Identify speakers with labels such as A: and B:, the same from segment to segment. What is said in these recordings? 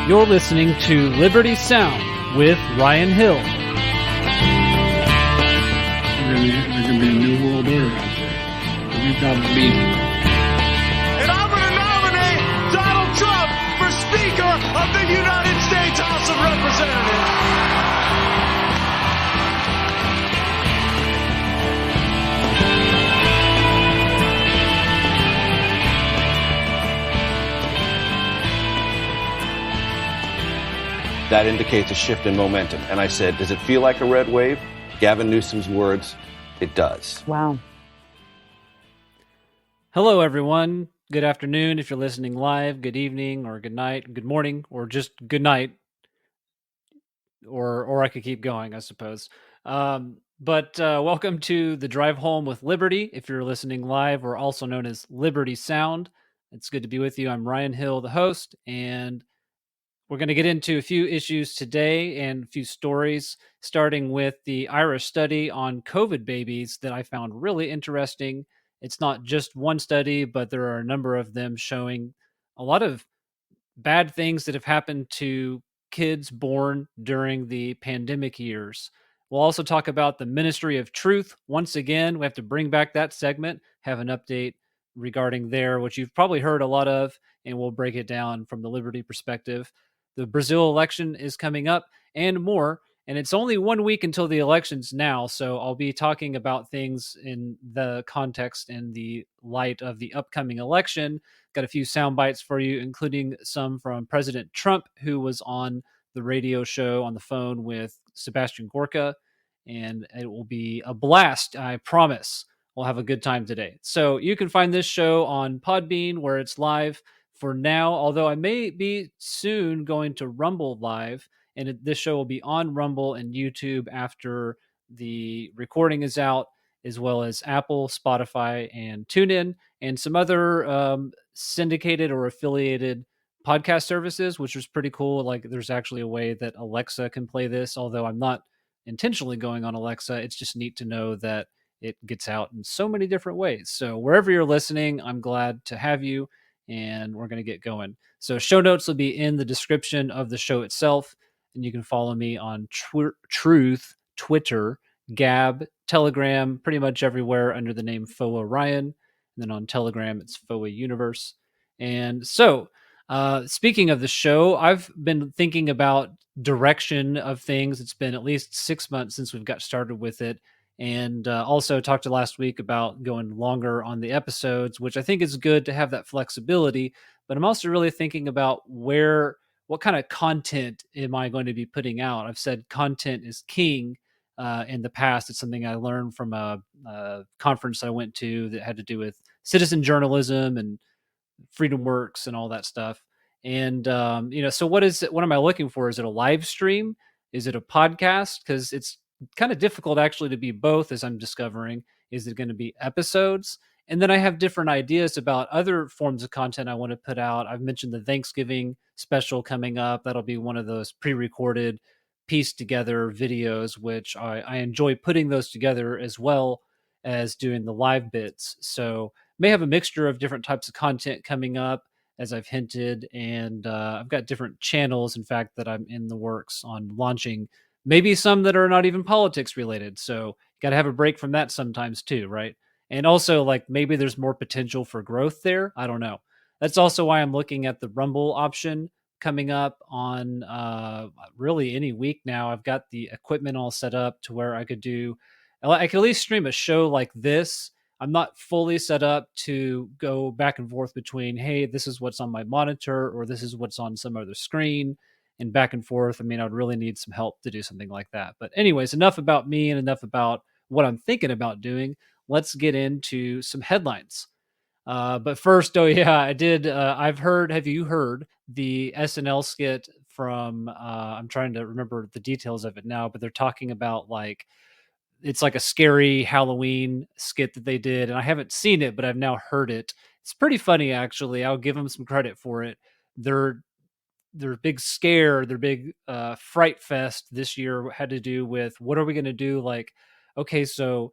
A: You're listening to Liberty Sound with Ryan Hill.
B: There can be a new world order out there. We've got to be.
C: And I'm going to nominate Donald Trump for Speaker of the United States House of Representatives.
D: That indicates a shift in momentum. And I said, does it feel like a red wave? Gavin Newsom's words, it does.
E: Wow.
A: Hello, everyone. Good afternoon if you're listening live. Good evening or good night, good morning, or just good night. Or I could keep going, I suppose. But welcome to the Drive Home with Liberty. If you're listening live, or also known as Liberty Sound, it's good to be with you. I'm Ryan Hill, the host, and we're going to get into a few issues today and a few stories, starting with the Irish study on COVID babies that I found really interesting. It's not just one study, but there are a number of them showing a lot of bad things that have happened to kids born during the pandemic years. We'll also talk about the Ministry of Truth. Once again, we have to bring back that segment, have an update regarding there, which you've probably heard a lot of, and we'll break it down from the Liberty perspective. The Brazil election is coming up and more, and it's only 1 week until the elections now, so I'll be talking about things in the context and the light of the upcoming election. Got a few sound bites for you, including some from President Trump, who was on the radio show on the phone with Sebastian Gorka, and it will be a blast, I promise. We'll have a good time today. So you can find this show on Podbean, where it's live for now, although I may be soon going to Rumble Live, and this show will be on Rumble and YouTube after the recording is out, as well as Apple, Spotify, and TuneIn, and some other syndicated or affiliated podcast services, which is pretty cool. Like, there's actually a way that Alexa can play this, although I'm not intentionally going on Alexa. It's just neat to know that it gets out in so many different ways. So wherever you're listening, I'm glad to have you, and we're going to get going. So show notes will be in the description of the show itself, and you can follow me on Truth, Twitter, Gab, Telegram, pretty much everywhere under the name FOA Ryan. And then on Telegram, it's FOA Universe. And so, speaking of the show, I've been thinking about direction of things. It's been at least 6 months since we've got started with it. And also talked to last week about going longer on the episodes, which I think is good to have that flexibility. But I'm also really thinking about what kind of content am I going to be putting out? I've said content is king in the past. It's something I learned from a conference I went to that had to do with citizen journalism and Freedom Works and all that stuff. And, so what am I looking for? Is it a live stream? Is it a podcast? Because it's kind of difficult actually to be both, as I'm discovering. Is it going to be episodes? And then I have different ideas about other forms of content I want to put out. I've mentioned the Thanksgiving special coming up. That'll be one of those pre-recorded, pieced together videos, which I enjoy putting those together as well as doing the live bits. So may have a mixture of different types of content coming up, as I've hinted. And I've got different channels, in fact, that I'm in the works on launching. Maybe some that are not even politics related. So got to have a break from that sometimes too, right? And also, like, maybe there's more potential for growth there. I don't know. That's also why I'm looking at the Rumble option coming up on really any week now. I've got the equipment all set up to where I could at least stream a show like this. I'm not fully set up to go back and forth between, hey, this is what's on my monitor, or this is what's on some other screen, and back and forth. I mean, I'd really need some help to do something like that. But anyways, enough about me and enough about what I'm thinking about doing. Let's get into some headlines. But first, I did. Have you heard the SNL skit from, I'm trying to remember the details of it now, but they're talking about it's like a scary Halloween skit that they did. And I haven't seen it, but I've now heard it. It's pretty funny, actually. I'll give them some credit for it. Their big scare, their big fright fest this year had to do with, what are we going to do? Like, okay, so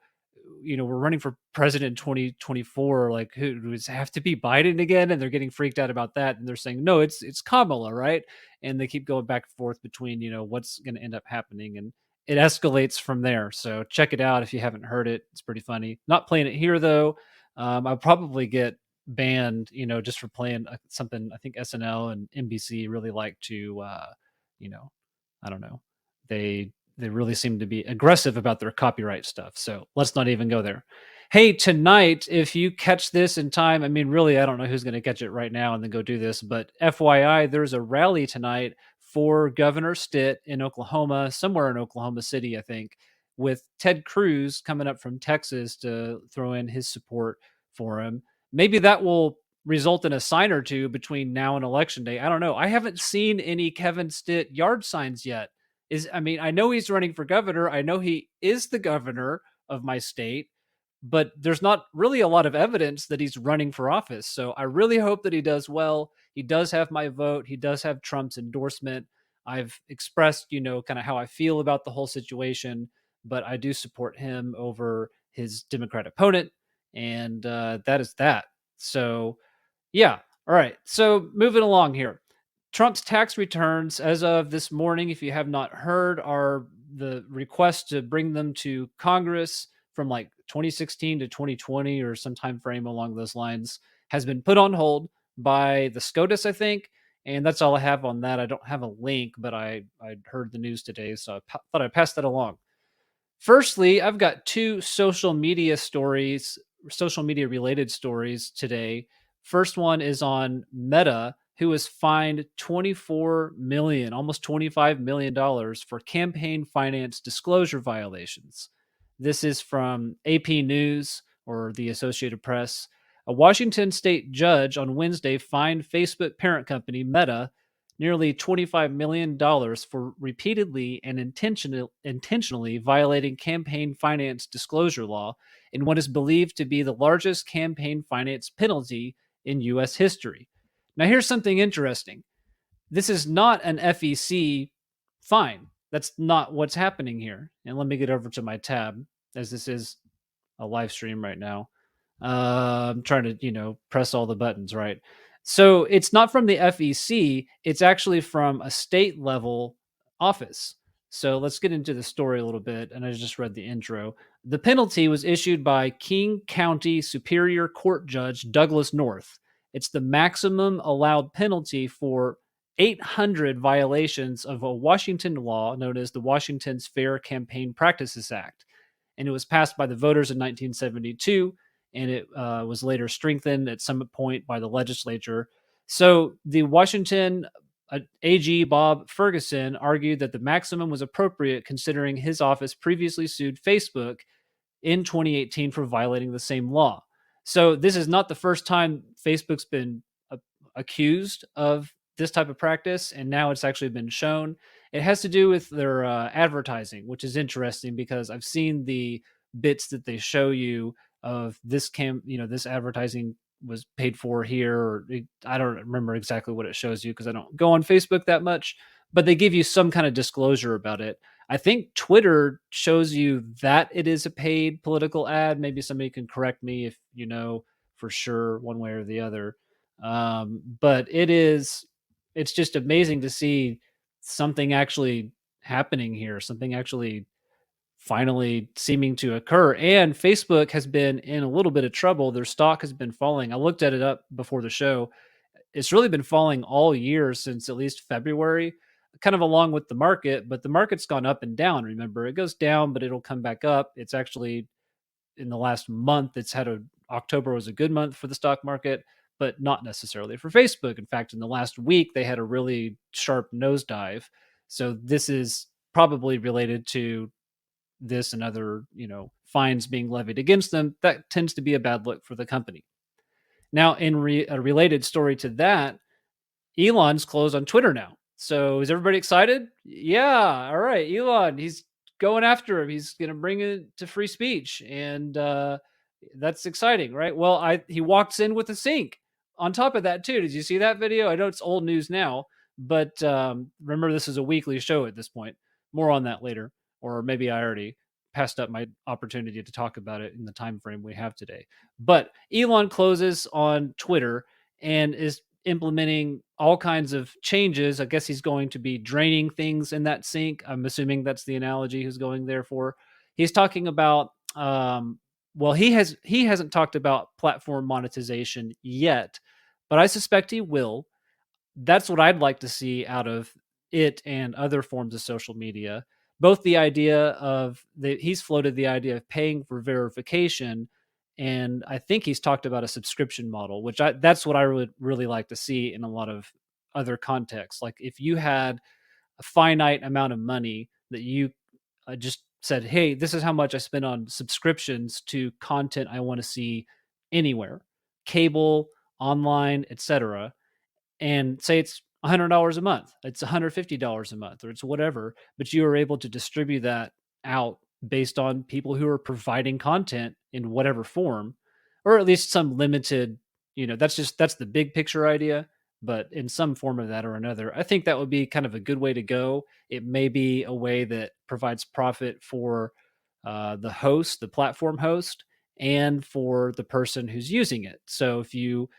A: we're running for president in 2024. Like, who does it have to be Biden again? And they're getting freaked out about that. And they're saying, no, it's Kamala, right? And they keep going back and forth between, what's going to end up happening. And it escalates from there. So check it out if you haven't heard it. It's pretty funny. Not playing it here though. I'll probably get banned, just for playing something. I think SNL and NBC really like to, I don't know. They really seem to be aggressive about their copyright stuff. So let's not even go there. Hey, tonight, if you catch this in time, I mean, really, I don't know who's going to catch it right now and then go do this, but FYI, there's a rally tonight for Governor Stitt in Oklahoma, somewhere in Oklahoma City, I think, with Ted Cruz coming up from Texas to throw in his support for him. Maybe that will result in a sign or two between now and election day. I don't know. I haven't seen any Kevin Stitt yard signs yet. I know he's running for governor. I know he is the governor of my state, but there's not really a lot of evidence that he's running for office. So I really hope that he does well. He does have my vote. He does have Trump's endorsement. I've expressed, kind of how I feel about the whole situation, but I do support him over his Democrat opponent. And that is that. So, yeah. All right. So moving along here. Trump's tax returns as of this morning, if you have not heard, are the request to bring them to Congress from like 2016 to 2020 or some time frame along those lines has been put on hold by the SCOTUS, I think. And that's all I have on that. I don't have a link, but I heard the news today, so I thought I'd pass that along. Firstly, I've got two social media related stories today. First one is on Meta, who was fined $24 million, almost $25 million for campaign finance disclosure violations. This is from AP News or the Associated Press. A Washington state judge on Wednesday fined Facebook parent company Meta nearly $25 million for repeatedly and intentionally violating campaign finance disclosure law in what is believed to be the largest campaign finance penalty in U.S. history. Now, here's something interesting. This is not an FEC fine. That's not what's happening here. And let me get over to my tab, as this is a live stream right now. I'm trying to, press all the buttons, right? So it's not from the FEC. It's actually from a state level office. So let's get into the story a little bit. And I just read the intro. The penalty was issued by King County Superior Court Judge Douglas North. It's the maximum allowed penalty for 800 violations of a Washington law known as the Washington's Fair Campaign Practices Act. And it was passed by the voters in 1972, and it was later strengthened at some point by the legislature. So the Washington AG Bob Ferguson argued that the maximum was appropriate considering his office previously sued Facebook in 2018 for violating the same law. So this is not the first time Facebook's been accused of this type of practice, and now it's actually been shown. It has to do with their advertising, which is interesting because I've seen the bits that they show you of this this advertising was paid for here, or I don't remember exactly what it shows you because I don't go on Facebook that much, but they give you some kind of disclosure about it. I think Twitter shows you that it is a paid political ad. Maybe somebody can correct me if you know for sure one way or the other. But it's just amazing to see something actually happening here, something actually finally seeming to occur. And Facebook has been in a little bit of trouble. Their stock has been falling. I looked at it up before the show. It's really been falling all year since at least February, kind of along with the market, but the market's gone up and down. Remember, it goes down, but it'll come back up. It's actually in the last month, October was a good month for the stock market, but not necessarily for Facebook. In fact, in the last week, they had a really sharp nosedive. So this is probably related to this and other, fines being levied against them. That tends to be a bad look for the company. Now, in a related story to that, Elon's closed on Twitter now. So is everybody excited? Yeah. All right. Elon, he's going after him. He's going to bring it to free speech. And that's exciting, right? Well, he walks in with a sink on top of that too. Did you see that video? I know it's old news now, but remember this is a weekly show at this point. More on that later, or maybe I already passed up my opportunity to talk about it in the time frame we have today. But Elon closes on Twitter and is implementing all kinds of changes. I guess he's going to be draining things in that sink. I'm assuming that's the analogy he's going there for. He's talking about well, he hasn't talked about platform monetization yet, but I suspect he will. That's what I'd like to see out of it and other forms of social media. Both the idea of he's floated the idea of paying for verification, and I think he's talked about a subscription model, which that's what I would really like to see in a lot of other contexts. Like if you had a finite amount of money that you just said, hey, this is how much I spend on subscriptions to content I want to see anywhere, cable, online, etc., and say it's $100 a month, it's $150 a month, or it's whatever, but you are able to distribute that out based on people who are providing content in whatever form, or at least some limited, that's the big picture idea, but in some form of that or another, I think that would be kind of a good way to go. It may be a way that provides profit for the host, the platform host, and for the person who's using it. So if you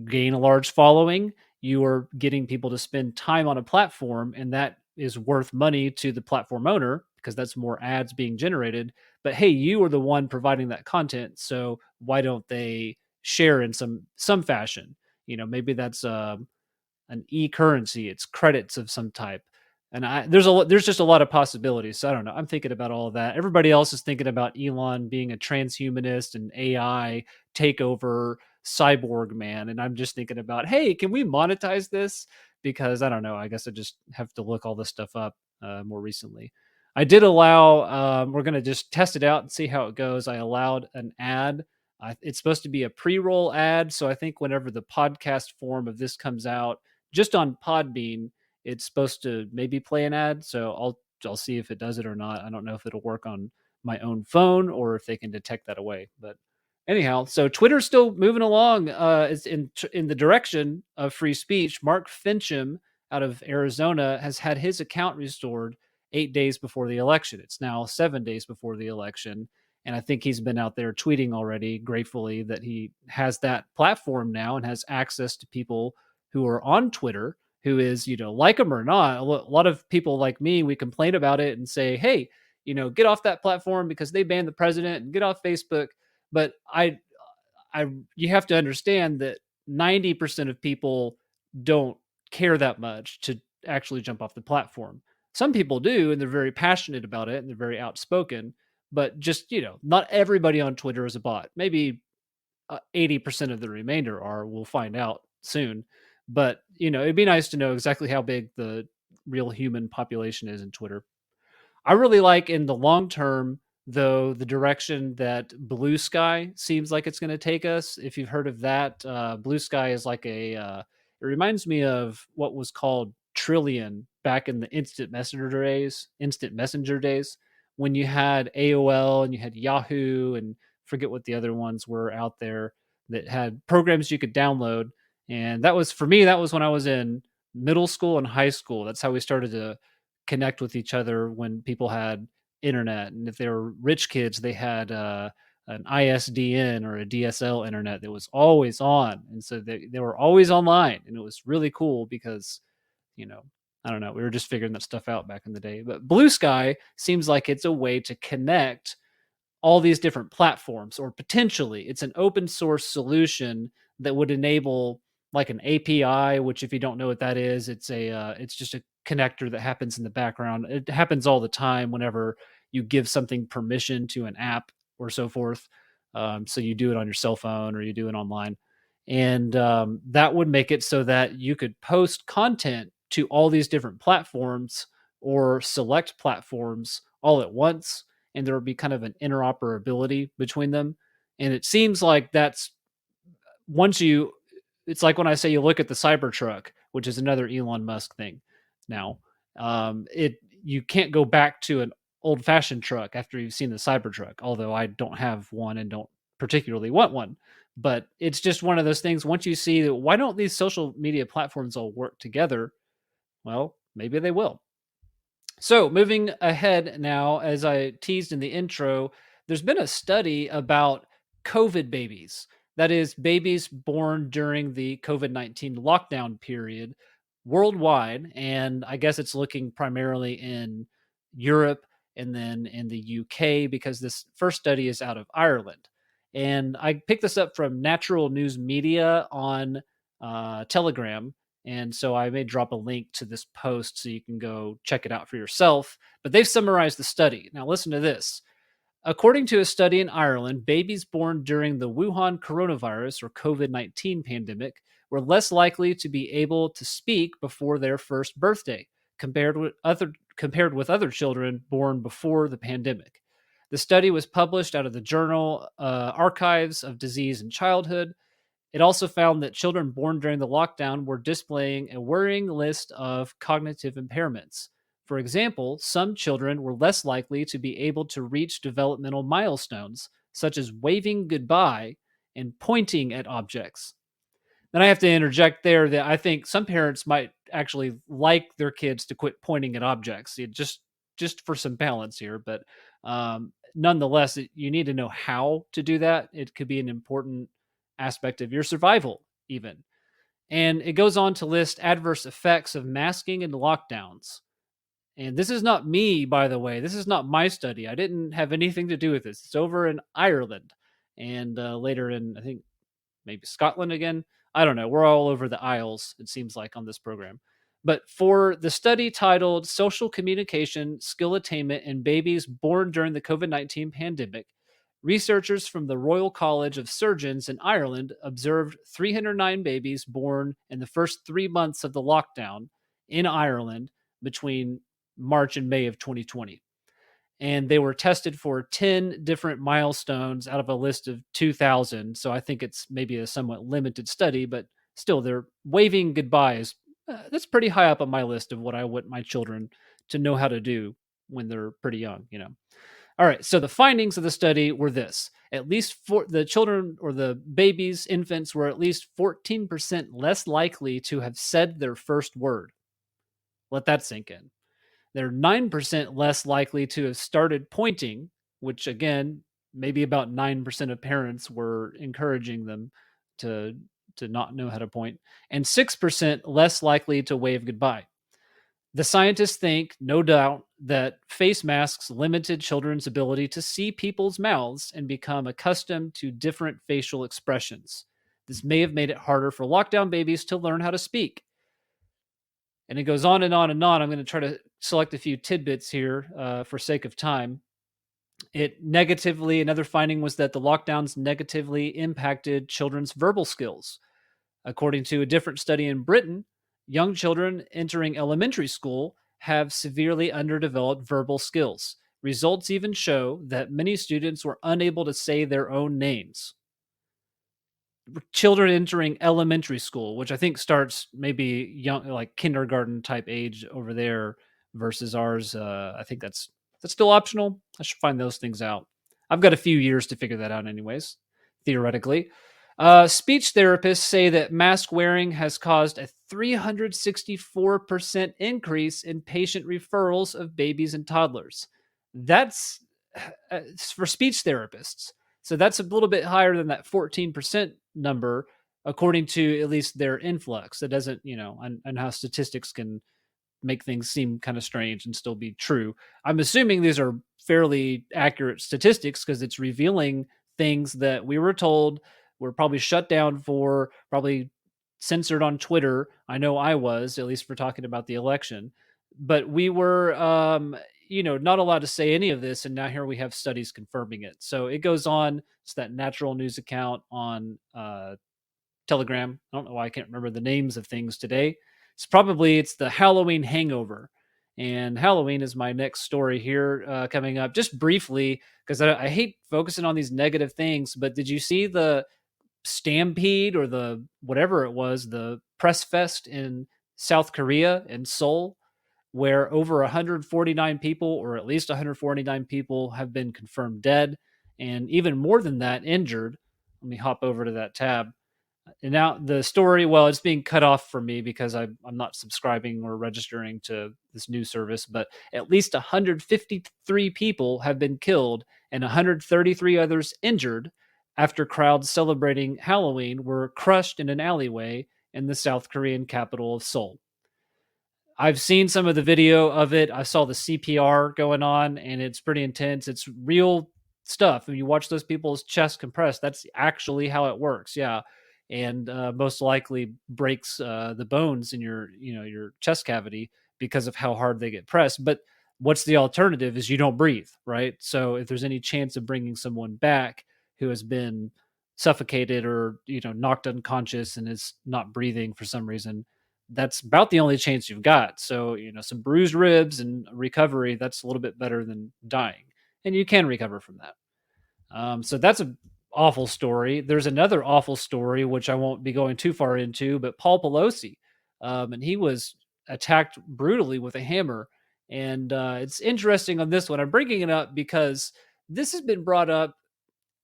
A: gain a large following, you are getting people to spend time on a platform, and that is worth money to the platform owner because that's more ads being generated. But hey, you are the one providing that content, so why don't they share in some fashion? Maybe that's an e-currency, it's credits of some type. And there's just a lot of possibilities. So I don't know. I'm thinking about all of that. Everybody else is thinking about Elon being a transhumanist and AI takeover cyborg man. And I'm just thinking about, hey, can we monetize this? Because I don't know. I guess I just have to look all this stuff up more recently. I did allow, we're going to just test it out and see how it goes. I allowed an ad. It's supposed to be a pre-roll ad. So I think whenever the podcast form of this comes out, just on Podbean, it's supposed to maybe play an ad. So I'll see if it does it or not. I don't know if it'll work on my own phone or if they can detect that away. But anyhow, so Twitter's still moving along. Is in the direction of free speech. Mark Fincham out of Arizona has had his account restored 8 days before the election. It's now 7 days before the election. And I think he's been out there tweeting already gratefully that he has that platform now and has access to people who are on Twitter, who is, like him or not. A lot of people like me, we complain about it and say, hey, get off that platform because they banned the president, and get off Facebook. But you have to understand that 90% of people don't care that much to actually jump off the platform. Some people do, and they're very passionate about it and they're very outspoken, but just, not everybody on Twitter is a bot. Maybe 80% of the remainder are. We'll find out soon. But, it'd be nice to know exactly how big the real human population is in Twitter. I really like in the long term, though, the direction that Blue Sky seems like it's going to take us. If you've heard of that, Blue Sky is like it reminds me of what was called Trillion back in the instant messenger days, when you had AOL and you had Yahoo and forget what the other ones were out there that had programs you could download. And that was, for me, that was when I was in middle school and high school. That's how we started to connect with each other when people had internet. And if they were rich kids, they had an ISDN or a DSL internet that was always on. And so they were always online. And it was really cool because, I don't know, we were just figuring that stuff out back in the day. But Blue Sky seems like it's a way to connect all these different platforms, or potentially it's an open source solution that would enable like an API, which if you don't know what that is, it's just a connector that happens in the background. It happens all the time whenever you give something permission to an app or so forth. So you do it on your cell phone or you do it online. And that would make it so that you could post content to all these different platforms or select platforms all at once, and there would be kind of an interoperability between them. And it seems like that's it's like when I say you look at the Cybertruck, which is another Elon Musk thing. Now, you can't go back to an old fashioned truck after you've seen the Cybertruck, although I don't have one and don't particularly want one. But it's just one of those things. Once you see that, why don't these social media platforms all work together? Well, maybe they will. So, moving ahead now, as I teased in the intro, there's been a study about COVID babies. That is, babies born during the COVID-19 lockdown period worldwide. And I guess it's looking primarily in Europe and then in the UK, because this first study is out of Ireland. And I picked this up from Natural News Media on Telegram, and so I may drop a link to this post so you can go check it out for yourself. But they've summarized the study. Now, listen to this. According to a study in Ireland, babies born during the Wuhan coronavirus or COVID-19 pandemic were less likely to be able to speak before their first birthday compared with other children born before the pandemic. The study was published out of the journal Archives of Disease and Childhood. It also found that children born during the lockdown were displaying a worrying list of cognitive impairments. For example, some children were less likely to be able to reach developmental milestones, such as waving goodbye and pointing at objects. Then I have to interject there that I think some parents might actually like their kids to quit pointing at objects, just for some balance here. But nonetheless, you need to know how to do that. It could be an important aspect of your survival, even. And it goes on to list adverse effects of masking and lockdowns. And this is not me, by the way. This is not my study. I didn't have anything to do with this. It's over in Ireland and later in, I think, maybe Scotland again. I don't know. We're all over the aisles, it seems like, on this program. But for the study titled Social Communication Skill Attainment in Babies Born During the COVID-19 Pandemic, researchers from the Royal College of Surgeons in Ireland observed 309 babies born in the first 3 months of the lockdown in Ireland between March and May of 2020. And they were tested for 10 different milestones out of a list of 2,000. So I think it's maybe a somewhat limited study, but still, they're waving goodbyes. That's pretty high up on my list of what I want my children to know how to do when they're pretty young. All right. So the findings of the study were this: at least for the children or the babies, infants were at least 14% less likely to have said their first word. Let that sink in. They're 9% less likely to have started pointing, which again, maybe about 9% of parents were encouraging them to, to not know how to point, and 6% less likely to wave goodbye. The scientists think, no doubt, that face masks limited children's ability to see people's mouths and become accustomed to different facial expressions. This may have made it harder for lockdown babies to learn how to speak. And it goes on and on and on. I'm going to try to select a few tidbits here for sake of time. Another finding was that the lockdowns negatively impacted children's verbal skills. According to a different study in Britain, young children entering elementary school have severely underdeveloped verbal skills. Results even show that many students were unable to say their own names. Children entering elementary school, which I think starts maybe young, like kindergarten type age over there, versus ours. I think that's still optional. I should find those things out. I've got a few years to figure that out, anyways. Theoretically, speech therapists say that mask wearing has caused a 364% increase in patient referrals of babies and toddlers. That's for speech therapists. So that's a little bit higher than that 14% number, according to at least their influx. That doesn't, and how statistics can make things seem kind of strange and still be true. I'm assuming these are fairly accurate statistics because it's revealing things that we were told were probably shut down for, probably censored on Twitter. I know I was, at least for talking about the election. But we were, not allowed to say any of this. And now here we have studies confirming it. So it goes on. It's that Natural News account on Telegram. I don't know why I can't remember the names of things today. It's the Halloween hangover. And Halloween is my next story here coming up. Just briefly, because I hate focusing on these negative things, but did you see the stampede or the whatever it was, the press fest in South Korea in Seoul, where over 149 people, or at least 149 people, have been confirmed dead, and even more than that, injured? Let me hop over to that tab. And now the story, well, it's being cut off for me because I'm not subscribing or registering to this news service, but at least 153 people have been killed and 133 others injured after crowds celebrating Halloween were crushed in an alleyway in the South Korean capital of Seoul. I've seen some of the video of it. I saw the CPR going on, and it's pretty intense. It's real stuff. When you watch those people's chest compress, that's actually how it works. Yeah, and most likely breaks the bones in your chest cavity because of how hard they get pressed. But what's the alternative? Is you don't breathe, right? So if there's any chance of bringing someone back who has been suffocated or knocked unconscious and is not breathing for some reason, that's about the only chance you've got. So, some bruised ribs and recovery, that's a little bit better than dying. And you can recover from that. So that's an awful story. There's another awful story, which I won't be going too far into, but Paul Pelosi. And he was attacked brutally with a hammer. And it's interesting on this one. I'm bringing it up because this has been brought up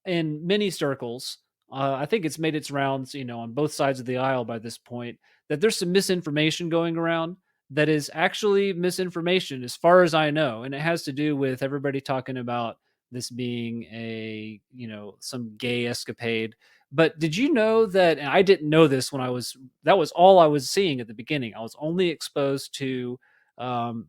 A: in many circles. I think it's made its rounds, on both sides of the aisle by this point, that there's some misinformation going around that is actually misinformation as far as I know. And it has to do with everybody talking about this being some gay escapade. But did you know that, and I didn't know this that was all I was seeing at the beginning. I was only exposed to,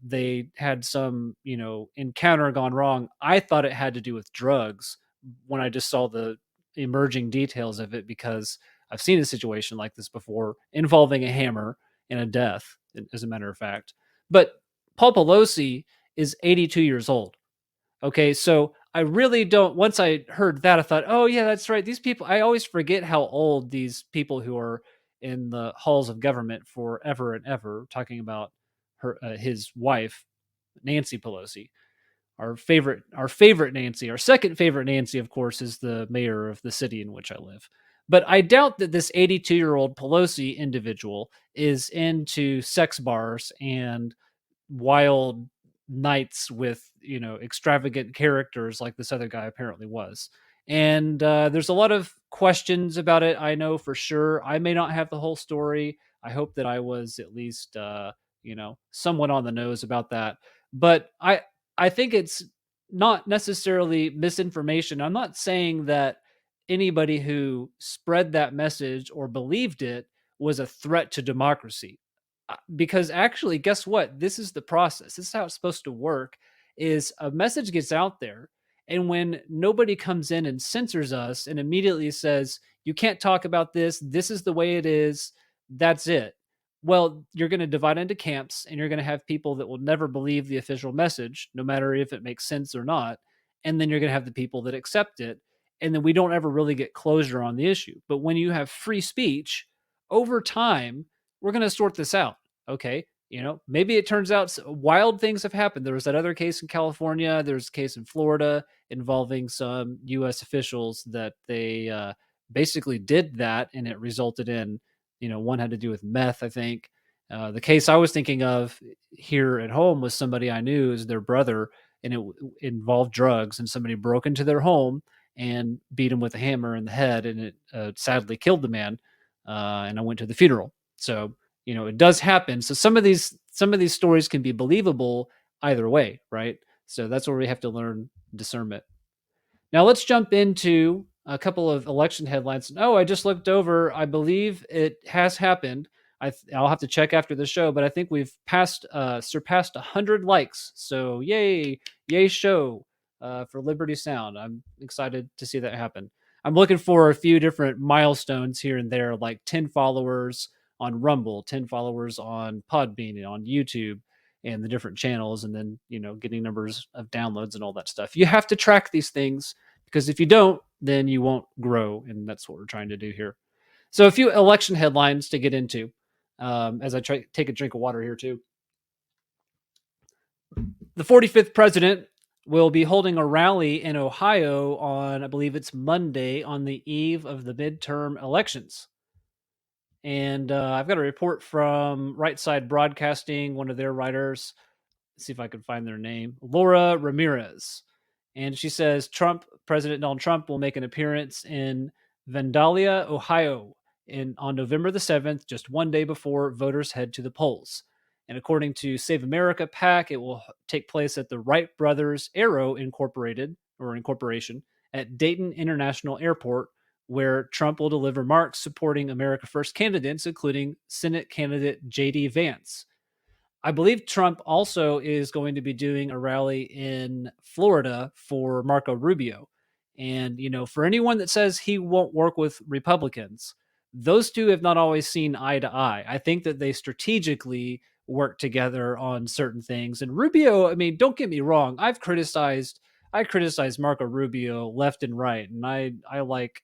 A: they had some, encounter gone wrong. I thought it had to do with drugs when I just saw the emerging details of it, because I've seen a situation like this before involving a hammer and a death, as a matter of fact. But Paul Pelosi is 82 years old. Okay, so I really don't. Once I heard that, I thought, oh, yeah, that's right. These people, I always forget how old these people who are in the halls of government forever and ever, talking about his wife, Nancy Pelosi. Our favorite Nancy, our second favorite Nancy, of course, is the mayor of the city in which I live. But I doubt that this 82-year-old Pelosi individual is into sex bars and wild nights with extravagant characters like this other guy apparently was. And there's a lot of questions about it. I know for sure. I may not have the whole story. I hope that I was at least somewhat on the nose about that. But I think it's not necessarily misinformation. I'm not saying that anybody who spread that message or believed it was a threat to democracy. Because actually, guess what? This is the process. This is how it's supposed to work. Is a message gets out there, and when nobody comes in and censors us and immediately says, you can't talk about this, this is the way it is, that's it. Well, you're going to divide into camps, and you're going to have people that will never believe the official message, no matter if it makes sense or not. And then you're going to have the people that accept it. And then we don't ever really get closure on the issue. But when you have free speech, over time, we're going to sort this out. Okay. Maybe it turns out wild things have happened. There was that other case in California. There's a case in Florida involving some U.S. officials that they basically did that, and it resulted in, one had to do with meth, I think. The case I was thinking of here at home was somebody I knew is their brother, and it involved drugs, and somebody broke into their home and beat him with a hammer in the head, and it sadly killed the man. And I went to the funeral. So, it does happen. So some of these stories can be believable either way, right? So that's where we have to learn discernment. Now let's jump into a couple of election headlines. Oh, I just looked over. I believe it has happened. I'll have to check after the show, but I think we've surpassed 100 likes. So yay show for Liberty Sound. I'm excited to see that happen. I'm looking for a few different milestones here and there, like 10 followers on Rumble, 10 followers on Podbean and on YouTube and the different channels, and then, getting numbers of downloads and all that stuff. You have to track these things, because if you don't, then you won't grow. And that's what we're trying to do here. So a few election headlines to get into as I take a drink of water here too. The 45th president will be holding a rally in Ohio on, I believe it's Monday, on the eve of the midterm elections. And I've got a report from Right Side Broadcasting, one of their writers. Let's see if I can find their name. Laura Ramirez. And she says President Donald Trump will make an appearance in Vandalia, Ohio, on November the 7th, just one day before voters head to the polls. And according to Save America PAC, it will take place at the Wright Brothers Aero Incorporation at Dayton International Airport, where Trump will deliver remarks supporting America First candidates, including Senate candidate J.D. Vance. I believe Trump also is going to be doing a rally in Florida for Marco Rubio. And, for anyone that says he won't work with Republicans, those two have not always seen eye to eye. I think that they strategically work together on certain things. And Rubio, I mean, don't get me wrong, I criticized Marco Rubio left and right, and I like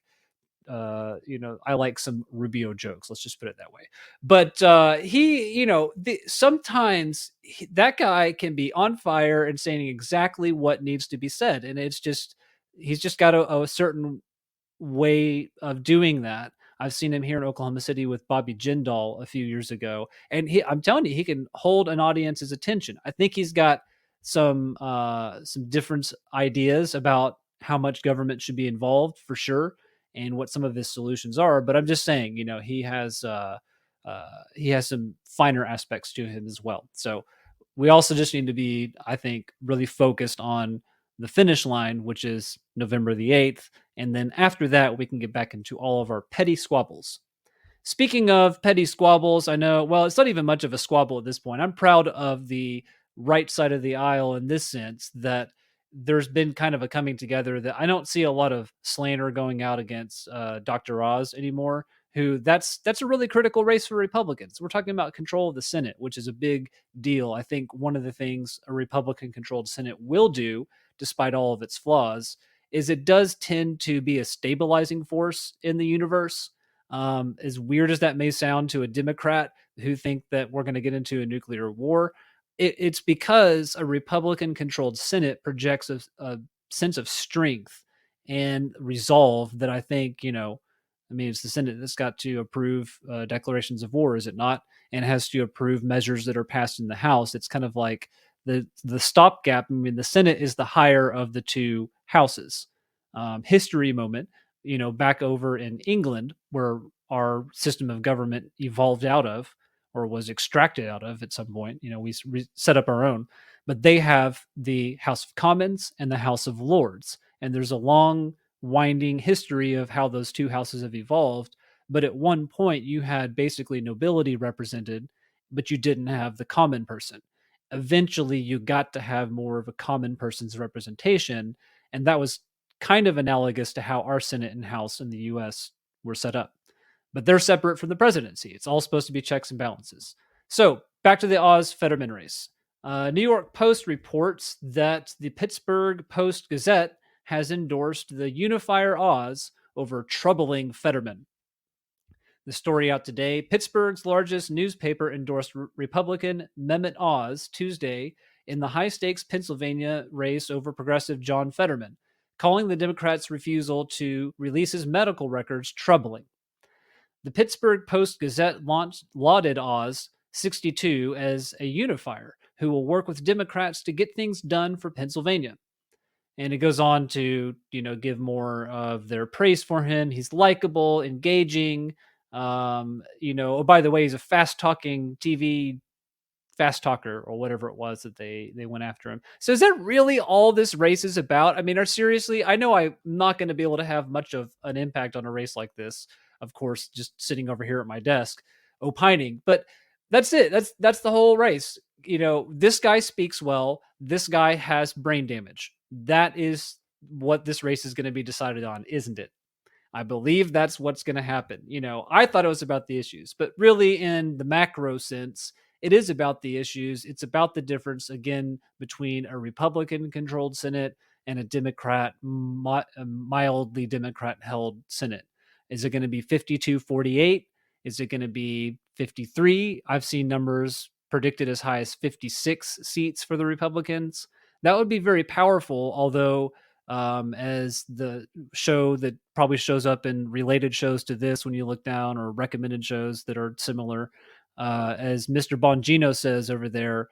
A: I like some Rubio jokes. Let's just put it that way. But sometimes that guy can be on fire and saying exactly what needs to be said, and he's just got a certain way of doing that. I've seen him here in Oklahoma City with Bobby Jindal a few years ago, and I'm telling you, he can hold an audience's attention. I think he's got some different ideas about how much government should be involved for sure, and what some of his solutions are. But I'm just saying, he has some finer aspects to him as well. So we also just need to be, I think, really focused on the finish line, which is November the 8th. And then after that, we can get back into all of our petty squabbles. Speaking of petty squabbles, I know, well, it's not even much of a squabble at this point. I'm proud of the right side of the aisle in this sense that there's been kind of a coming together that I don't see a lot of slander going out against Dr. Oz anymore, who that's a really critical race for Republicans. We're talking about control of the Senate, which is a big deal. I think one of the things a Republican controlled Senate will do, despite all of its flaws, is it does tend to be a stabilizing force in the universe. As weird as that may sound to a Democrat who think that we're going to get into a nuclear war, it's because a Republican-controlled Senate projects a sense of strength and resolve that I think, it's the Senate that's got to approve declarations of war, is it not? And has to approve measures that are passed in the House. It's kind of like the stopgap. I mean, the Senate is the higher of the two houses. History moment, back over in England, where our system of government evolved out of, or was extracted out of at some point. We set up our own, but they have the House of Commons and the House of Lords. And there's a long, winding history of how those two houses have evolved. But at one point, you had basically nobility represented, but you didn't have the common person. Eventually, you got to have more of a common person's representation. And that was kind of analogous to how our Senate and House in the US were set up. But they're separate from the presidency. It's all supposed to be checks and balances. So back to the Oz Fetterman race. New York Post reports that the Pittsburgh Post-Gazette has endorsed the unifier Oz over troubling Fetterman. The story out today: Pittsburgh's largest newspaper endorsed Republican Mehmet Oz Tuesday in the high-stakes Pennsylvania race over progressive John Fetterman, calling the Democrats' refusal to release his medical records troubling. The Pittsburgh Post-Gazette lauded Oz, 62, as a unifier who will work with Democrats to get things done for Pennsylvania. And it goes on to, give more of their praise for him. He's likable, engaging. Oh, by the way, he's a fast-talking TV fast talker or whatever it was that they went after him. So is that really all this race is about? I mean, seriously, I know I'm not going to be able to have much of an impact on a race like this, of course, just sitting over here at my desk opining, but that's it. That's the whole race. This guy speaks well. This guy has brain damage. That is what this race is going to be decided on, isn't it? I believe that's what's going to happen. I thought it was about the issues, but really in the macro sense, it is about the issues. It's about the difference, again, between a Republican-controlled Senate and a mildly Democrat-held Senate. Is it going to be 52-48? Is it going to be 53? I've seen numbers predicted as high as 56 seats for the Republicans. That would be very powerful, although as the show that probably shows up in related shows to this when you look down, or recommended shows that are similar, as Mr. Bongino says over there,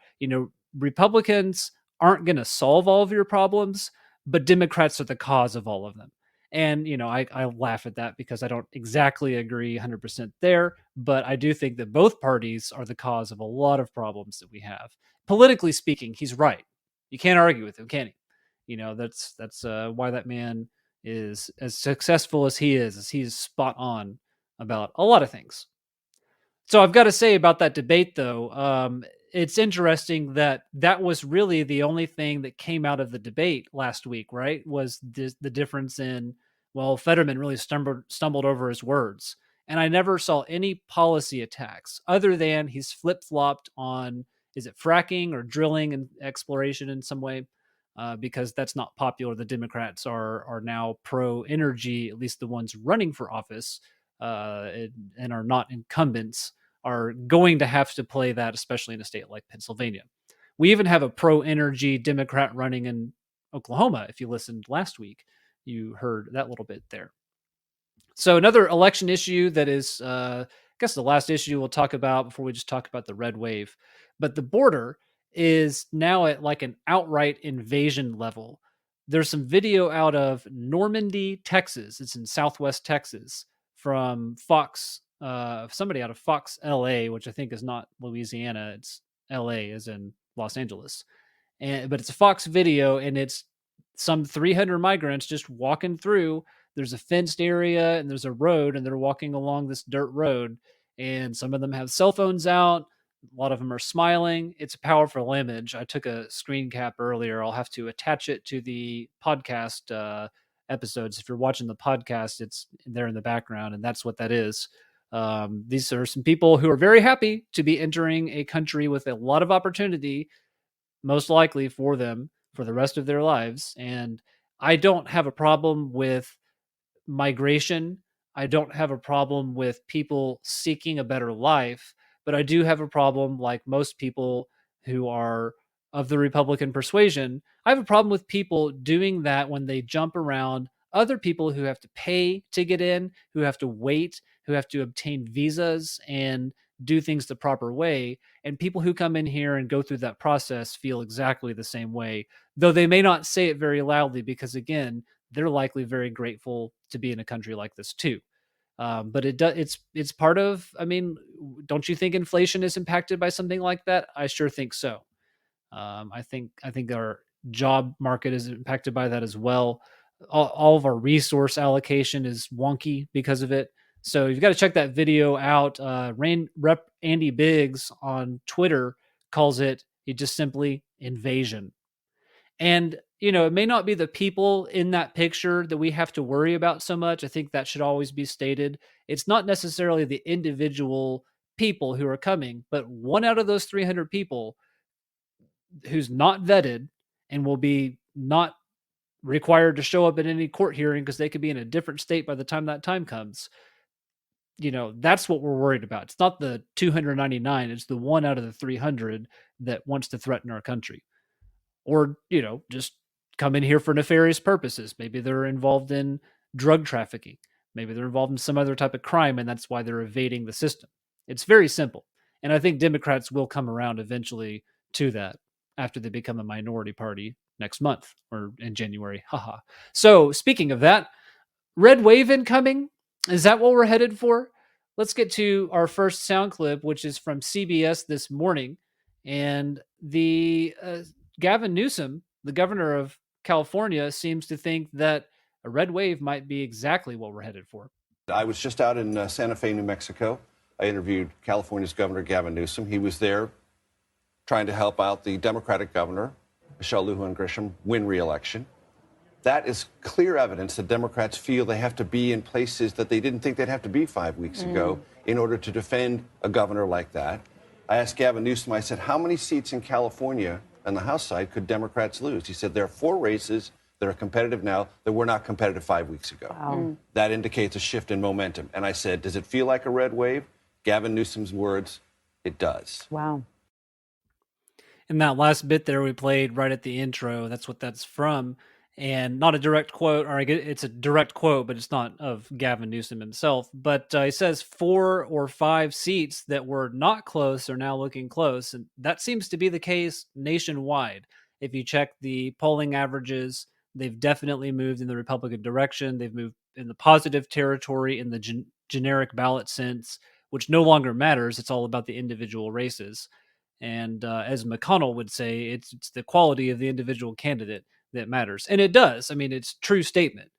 A: Republicans aren't going to solve all of your problems, but Democrats are the cause of all of them. And, I laugh at that because I don't exactly agree 100% there, but I do think that both parties are the cause of a lot of problems that we have. Politically speaking, he's right. You can't argue with him, can he? That's why that man is as successful as he is, spot on about a lot of things. So I've got to say about that debate, though, it's interesting that that was really the only thing that came out of the debate last week, right? Was the difference in, well, Fetterman really stumbled over his words. And I never saw any policy attacks other than he's flip flopped on, is it fracking or drilling and exploration in some way? Because that's not popular. The Democrats are now pro energy, at least the ones running for office, and are not incumbents, are going to have to play that, especially in a state like Pennsylvania. We even have a pro energy Democrat running in Oklahoma. If you listened last week, you heard that little bit there. So another election issue that is, I guess, the last issue we'll talk about before we just talk about the red wave. But the border is now at like an outright invasion level. There's some video out of Normandy, Texas. It's in Southwest Texas from Fox, somebody out of Fox LA, which I think is not Louisiana. It's LA, as in Los Angeles. But it's a Fox video, and it's some 300 migrants just walking through. There's a fenced area and there's a road, and they're walking along this dirt road, and some of them have cell phones out. A lot of them are smiling. It's a powerful image. I took a screen cap earlier. I'll have to attach it to the podcast episodes. If you're watching the podcast, it's there in the background, and that's what that is. These are some people who are very happy to be entering a country with a lot of opportunity, most likely for them for the rest of their lives. And I don't have a problem with migration. I don't have a problem with people seeking a better life, but I do have a problem, like most people who are of the Republican persuasion. I have a problem with people doing that when they jump around other people who have to pay to get in, who have to wait, who have to obtain visas and do things the proper way. And people who come in here and go through that process feel exactly the same way, though they may not say it very loudly because, again, they're likely very grateful to be in a country like this too. But it's part of, I mean, don't you think inflation is impacted by something like that? I sure think so. I think our job market is impacted by that as well. All of our resource allocation is wonky because of it. So you've got to check that video out. Rep Andy Biggs on Twitter calls it, he just simply invasion. And, it may not be the people in that picture that we have to worry about so much. I think that should always be stated. It's not necessarily the individual people who are coming, but one out of those 300 people who's not vetted and will be not required to show up at any court hearing because they could be in a different state by the time that time comes. That's what we're worried about. It's not the 299. It's the one out of the 300 that wants to threaten our country, or, just come in here for nefarious purposes. Maybe they're involved in drug trafficking. Maybe they're involved in some other type of crime, and that's why they're evading the system. It's very simple. And I think Democrats will come around eventually to that after they become a minority party next month or in January. Haha. So speaking of that, red wave incoming. Is that what we're headed for? Let's get to our first sound clip, which is from CBS this morning. And the Gavin Newsom, the governor of California, seems to think that a red wave might be exactly what we're headed for.
D: I was just out in Santa Fe, New Mexico. I interviewed California's Governor Gavin Newsom. He was there trying to help out the Democratic governor, Michelle Lujan Grisham, win re-election. That is clear evidence that Democrats feel they have to be in places that they didn't think they'd have to be 5 weeks ago in order to defend a governor like that. I asked Gavin Newsom, I said, how many seats in California on the House side could Democrats lose? He said there are 4 races that are competitive now that were not competitive 5 weeks ago. Wow. That indicates a shift in momentum. And I said, does it feel like a red wave? Gavin Newsom's words, it does.
E: Wow.
A: And that last bit there we played right at the intro, that's what that's from. And not a direct quote, or it's a direct quote, but it's not of Gavin Newsom himself. But he says 4 or 5 seats that were not close are now looking close. And that seems to be the case nationwide. If you check the polling averages, They've definitely moved in the Republican direction. They've moved in the positive territory in the generic ballot sense, which no longer matters. It's all about the individual races. And as McConnell would say, it's the quality of the individual candidate that matters, and it does. I mean, it's a true statement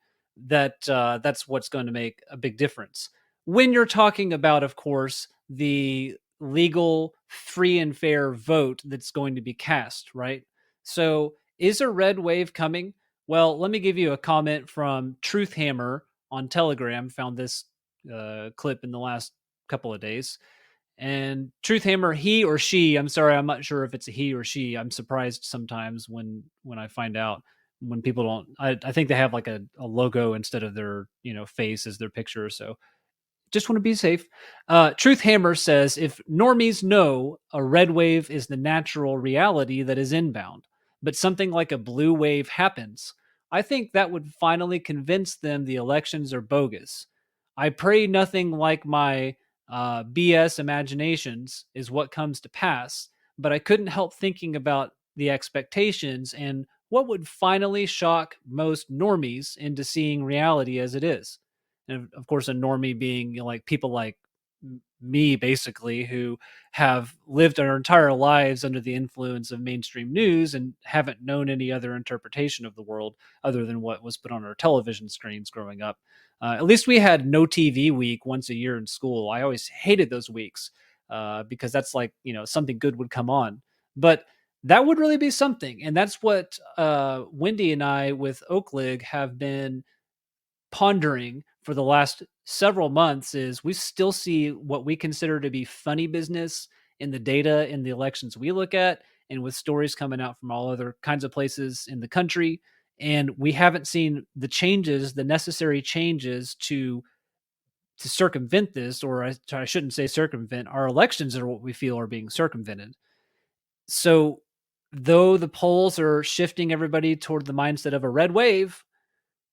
A: that that's what's going to make a big difference when you're talking about, of course, the legal, free and fair vote that's going to be cast, right? So, is a red wave coming? Well, let me give you a comment from Truth Hammer on Telegram. Found this clip in the last couple of days. And Truth Hammer, he or she, I'm sorry, I'm not sure if it's a he or she. I'm surprised sometimes when I find out when people don't. I think they have like a logo instead of their face as their picture. So just want to be safe. Truth Hammer says if normies know a red wave is the natural reality that is inbound, but something like a blue wave happens, I think that would finally convince them the elections are bogus. I pray nothing like my BS imaginations is what comes to pass, but I couldn't help thinking about the expectations and what would finally shock most normies into seeing reality as it is. And of course, a normie being like people like me, basically, who have lived our entire lives under the influence of mainstream news and haven't known any other interpretation of the world other than what was put on our television screens growing up. At least we had no TV week once a year in school. I always hated those weeks because that's like, something good would come on. But that would really be something. And that's what Wendy and I with Oaklig have been pondering for the last several months is we still see what we consider to be funny business in the data in the elections we look at and with stories coming out from all other kinds of places in the country, and we haven't seen the necessary changes to circumvent this, or I shouldn't say circumvent. Our elections are what we feel are being circumvented. So though the polls are shifting everybody toward the mindset of a red wave,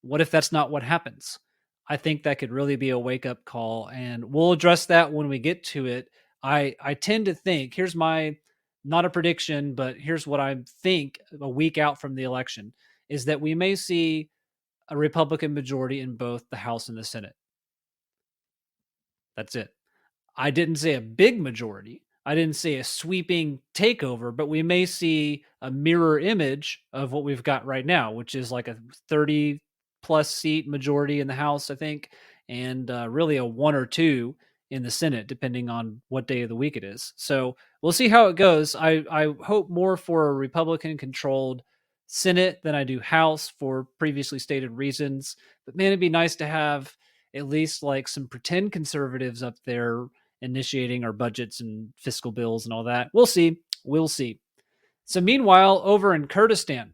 A: what if that's not what happens? I think that could really be a wake up call, and we'll address that when we get to it. I tend to think here's my not a prediction, but here's what I think a week out from the election is that we may see a Republican majority in both the House and the Senate. That's it. I didn't say a big majority. I didn't say a sweeping takeover, but we may see a mirror image of what we've got right now, which is like a 30 plus seat majority in the House, I think, and really a one or two in the Senate, depending on what day of the week it is. So we'll see how it goes. I hope more for a Republican controlled Senate than I do House for previously stated reasons. But man, it'd be nice to have at least like some pretend conservatives up there initiating our budgets and fiscal bills and all that. We'll see. We'll see. So meanwhile, over in Kurdistan,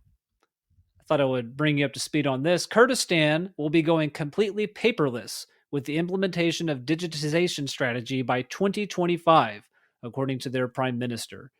A: I thought I would bring you up to speed on this. Kurdistan will be going completely paperless with the implementation of digitization strategy by 2025, according to their prime minister.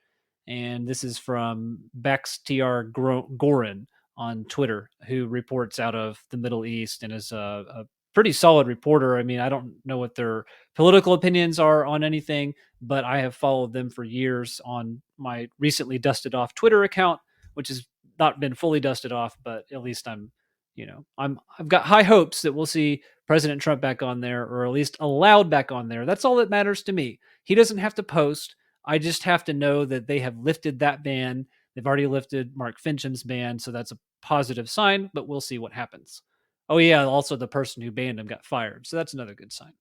A: And this is from Baxtiar Gorin on Twitter, who reports out of the Middle East and is a pretty solid reporter. I mean, I don't know what their political opinions are on anything, but I have followed them for years on my recently dusted off Twitter account, which has not been fully dusted off, but at least I've got high hopes that we'll see President Trump back on there, or at least allowed back on there. That's all that matters to me. He doesn't have to post. I just have to know that they have lifted that ban. They've already lifted Mark Fincham's ban, so that's a positive sign, but we'll see what happens. Oh, yeah, also the person who banned him got fired, so that's another good sign.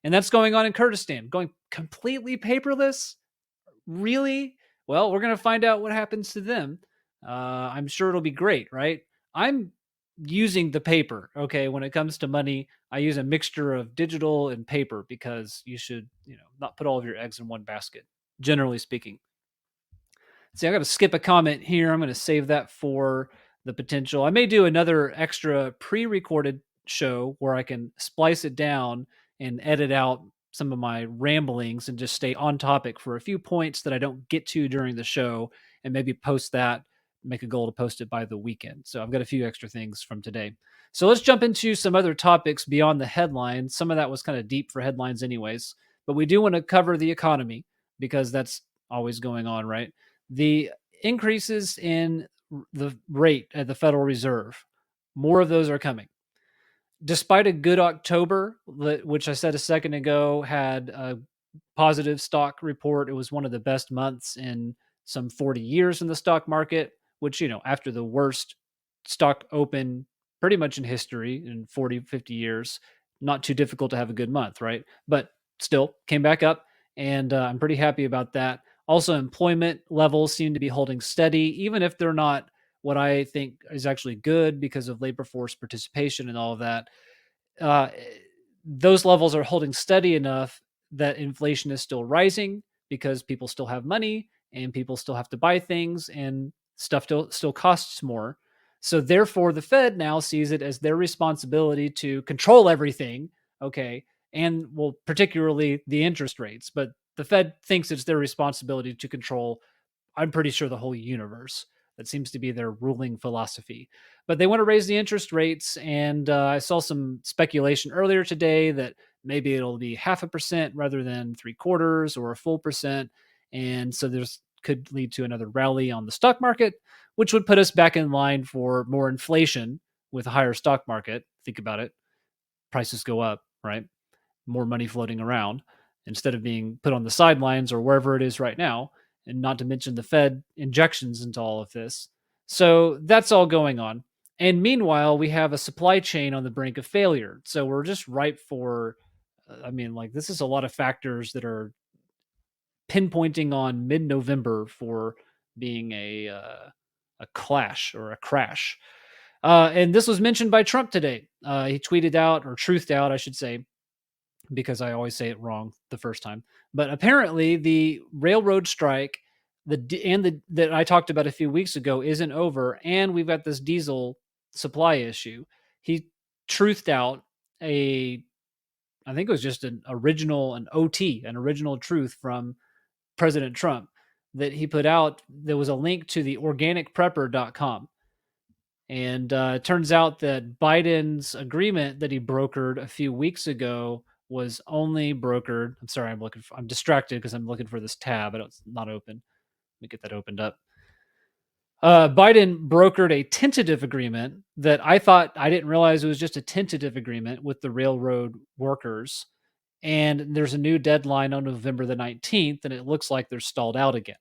A: And that's going on in Kurdistan, going completely paperless? Really? Well, we're going to find out what happens to them. I'm sure it'll be great, right? I'm using the paper, okay? When it comes to money, I use a mixture of digital and paper because you should, not put all of your eggs in one basket, generally speaking. See, I got to skip a comment here. I'm going to save that for the potential. I may do another extra pre-recorded show where I can splice it down and edit out some of my ramblings and just stay on topic for a few points that I don't get to during the show, and maybe post that, make a goal to post it by the weekend. So I've got a few extra things from today. So let's jump into some other topics beyond the headlines. Some of that was kind of deep for headlines anyways, but we do want to cover the economy because that's always going on, right? The increases in the rate at the Federal Reserve More of those are coming. Despite a good October, which I said a second ago had a positive stock report, it was one of the best months in some 40 years in the stock market, which, after the worst stock open pretty much in history in 40, 50 years, not too difficult to have a good month, right? But still came back up, and I'm pretty happy about that. Also, employment levels seem to be holding steady, even if they're not what I think is actually good because of labor force participation and all of that. uh, those levels are holding steady enough that inflation is still rising because people still have money and people still have to buy things and stuff still costs more. So therefore, the Fed now sees it as their responsibility to control everything. Okay. And well, particularly the interest rates, but the Fed thinks it's their responsibility to control, I'm pretty sure, the whole universe. That seems to be their ruling philosophy. But they want to raise the interest rates. And I saw some speculation earlier today that maybe it'll be 0.5% rather than 3/4 or a full percent. And so there's could lead to another rally on the stock market, which would put us back in line for more inflation with a higher stock market. Think about it. Prices go up, right? More money floating around instead of being put on the sidelines or wherever it is right now, and not to mention the Fed injections into all of this. So that's all going on. And meanwhile, we have a supply chain on the brink of failure. So we're just ripe for, this is a lot of factors that are pinpointing on mid November for being a clash or a crash. And this was mentioned by Trump today. He tweeted out, or truthed out, I should say, because I always say it wrong the first time. But apparently, the railroad strike, that I talked about a few weeks ago, isn't over, and we've got this diesel supply issue. He truthed out I think it was just an original truth from President Trump that he put out. There was a link to the organicprepper.com. And it turns out that Biden's agreement that he brokered a few weeks ago was only brokered. I'm sorry, I'm distracted because I'm looking for this tab. It's not open. Let me get that opened up. Biden brokered a tentative agreement that I didn't realize it was just a tentative agreement with the railroad workers. And there's a new deadline on November the 19th, and it looks like they're stalled out again.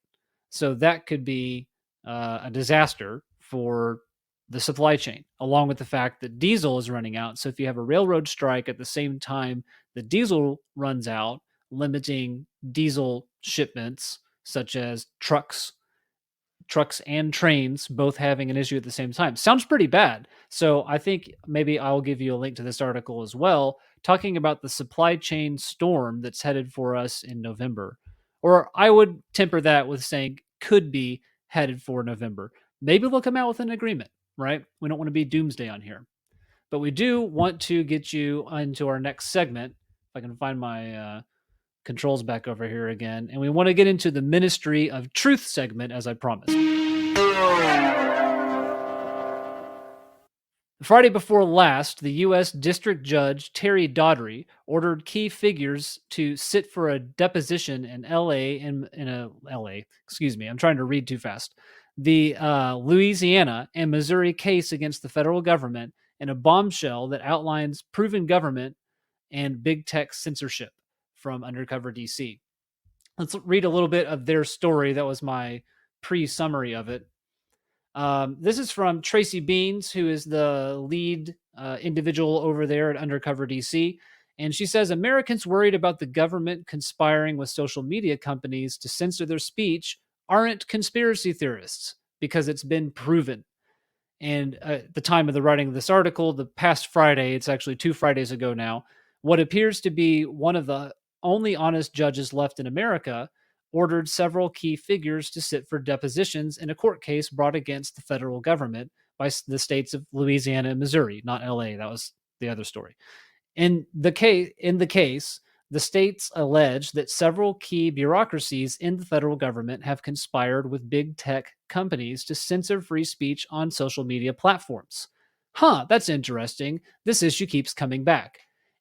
A: So that could be a disaster for the supply chain, along with the fact that diesel is running out. So if you have a railroad strike at the same time the diesel runs out, limiting diesel shipments, such as trucks and trains both having an issue at the same time. Sounds pretty bad. So I think maybe I'll give you a link to this article as well, talking about the supply chain storm that's headed for us in November. Or I would temper that with saying could be headed for November. Maybe they'll come out with an agreement, right? We don't want to be doomsday on here. But we do want to get you into our next segment. If I can find my controls back over here again. And we want to get into the Ministry of Truth segment, as I promised. Friday before last, the U.S. District Judge Terry Daughtry ordered key figures to sit for a deposition in L.A. Excuse me, I'm trying to read too fast. The Louisiana and Missouri case against the federal government in a bombshell that outlines proven government and big tech censorship from Undercover DC. Let's read a little bit of their story. That was my pre-summary of it. This is from Tracy Beans, who is the lead individual over there at Undercover DC. And she says, Americans worried about the government conspiring with social media companies to censor their speech aren't conspiracy theorists because it's been proven. And at the time of the writing of this article, the past Friday, it's actually 2 Fridays ago now, what appears to be one of the only honest judges left in America ordered several key figures to sit for depositions in a court case brought against the federal government by the states of Louisiana and Missouri, not LA. That was the other story. In the case, the states allege that several key bureaucracies in the federal government have conspired with big tech companies to censor free speech on social media platforms. That's interesting. This issue keeps coming back.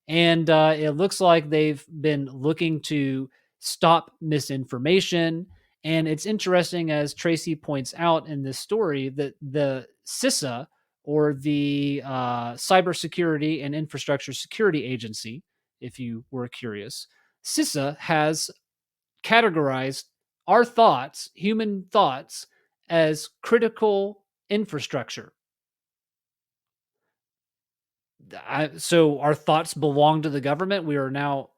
A: And it looks like they've been looking to stop misinformation. And it's interesting, as Tracy points out in this story, that the CISA, or the Cybersecurity and Infrastructure Security Agency, if you were curious, CISA has categorized our thoughts, human thoughts, as critical infrastructure. So our thoughts belong to the government. We are now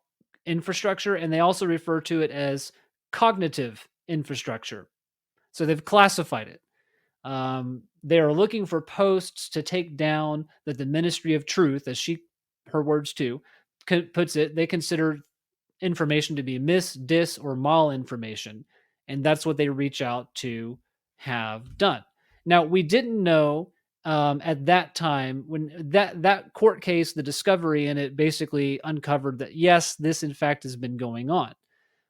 A: infrastructure, and they also refer to it as cognitive infrastructure. So they've classified it. They are looking for posts to take down that the Ministry of Truth, as her words too, puts it, they consider information to be mis, dis, or mal information. And that's what they reach out to have done. Now, we didn't know at that time when that court case, the discovery in it basically uncovered that, yes, this in fact has been going on.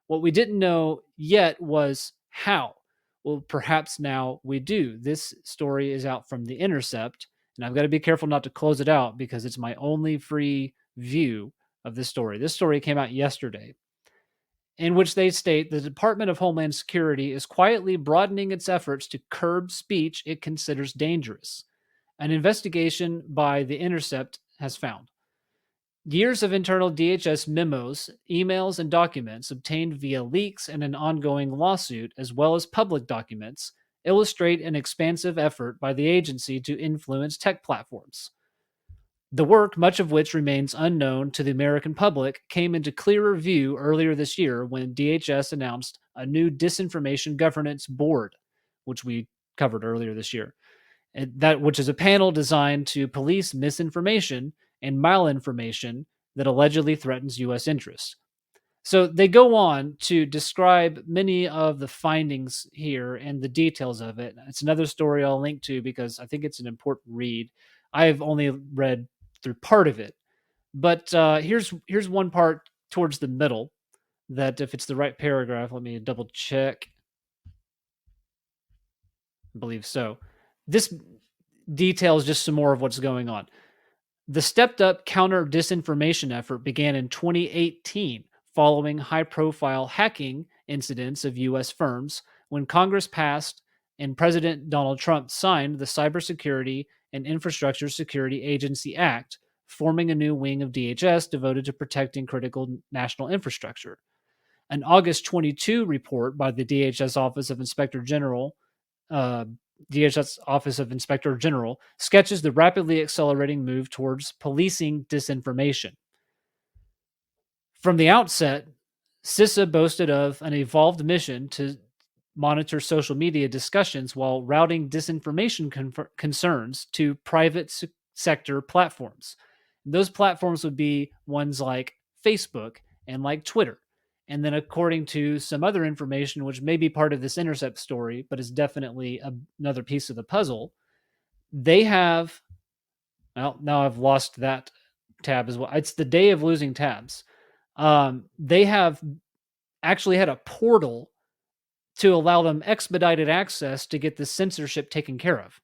A: What we didn't know yet was how. Well, perhaps now we do. This story is out from The Intercept, and I've got to be careful not to close it out because it's my only free view of this story. This story came out yesterday, in which they state the Department of Homeland Security is quietly broadening its efforts to curb speech it considers dangerous. An investigation by The Intercept has found. Years of internal DHS memos, emails, and documents obtained via leaks and an ongoing lawsuit, as well as public documents, illustrate an expansive effort by the agency to influence tech platforms. The work, much of which remains unknown to the American public, came into clearer view earlier this year when DHS announced a new disinformation governance board, which we covered earlier this year, which is a panel designed to police misinformation and malinformation that allegedly threatens U.S. interests. So they go on to describe many of the findings here and the details of it. It's another story I'll link to because I think it's an important read. I've only read through part of it, but here's one part towards the middle that, if it's the right paragraph, let me double check. I believe so. This details just some more of what's going on. The stepped-up counter-disinformation effort began in 2018 following high-profile hacking incidents of U.S. firms when Congress passed and President Donald Trump signed the Cybersecurity and Infrastructure Security Agency Act, forming a new wing of DHS devoted to protecting critical national infrastructure. An August 22 report by the DHS Office of Inspector General sketches the rapidly accelerating move towards policing disinformation. From the outset, CISA boasted of an evolved mission to monitor social media discussions while routing disinformation concerns to private sector platforms. Those platforms would be ones like Facebook and like Twitter. And then, according to some other information, which may be part of this Intercept story, but is definitely another piece of the puzzle, they have, well, now I've lost that tab as well. It's the day of losing tabs. They have actually had a portal to allow them expedited access to get the censorship taken care of.